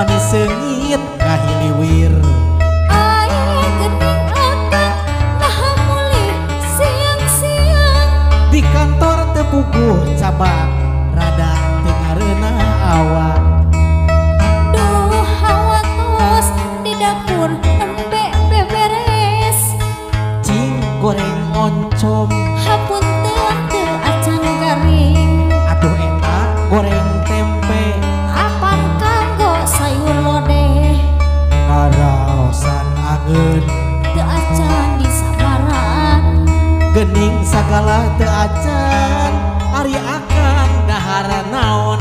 manis sengit kahiliwir. Aya geuning akang naha mulih siang-siang. Di kantor tepuguh cabang rada teu ngareuna awak. Duh hawa tos di dapur nembe beberes. Cing goreng oncom Hapunten teu acan garing. atuh eta goreng tempe Apan kanggo sayur lodeh. karaosan angeun Teu acan disabaran. geuning sagala teu acan ari akan dahara naon.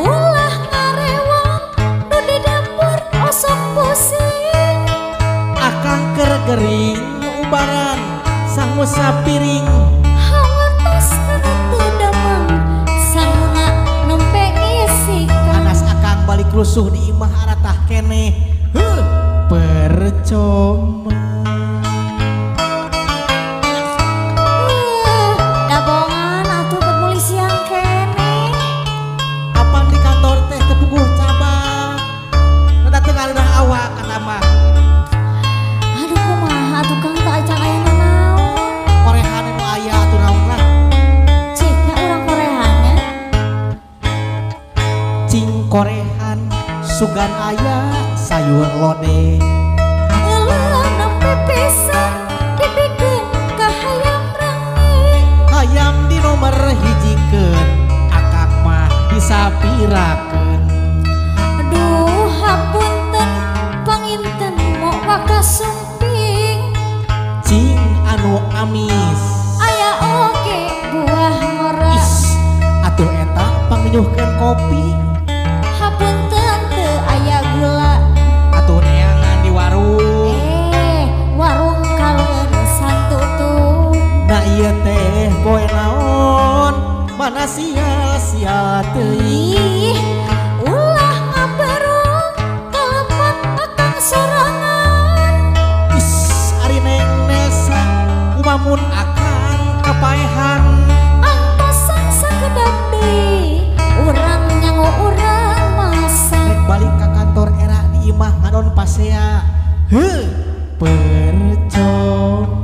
Ulah ngarewang nu di dapur osok pusing. Akang keur gering ubaran sangu sapiring. Hawa tos kana teu damang sanguna nempe isikan. Anas akang balik rusuh di imah aratah keneh. Heuh, percoma. Dabongan atuh keur mulih siang keneh. Apan di kantor teh tepuguh cabang rada teu ngareunah awak kana mah. Aduh kumaha atuh Kang teu acan aya nanaon. Korehan nu aya atuh naon lah. Cekna urang Koreana. Cing korehan sugan aya sayur lodeh. Eueuh nempe pisan dipikeun ka hayam rengit. Hayam di nomor hijikeun akang mah disapirakeun. Aduh hapunten panginten mo wakasumping. Cing anu amis Aya oge buah ngora. is atuh eta panginyuhkeun kopi Hapunten teu aya gula. atuh neangan di warung. Warung kaleuresan tutup. Nah ieu teh poe naon mana sia-sia teuing. Ih, ulah ngaberung kalepat akang sorangan. Is ari neng nesa kumamun akang kapaehan. Angtosan sakedap deui urang nyango urang masak. Rek balik ka kantor era di imah ngadon pasea. Heuh, percoma.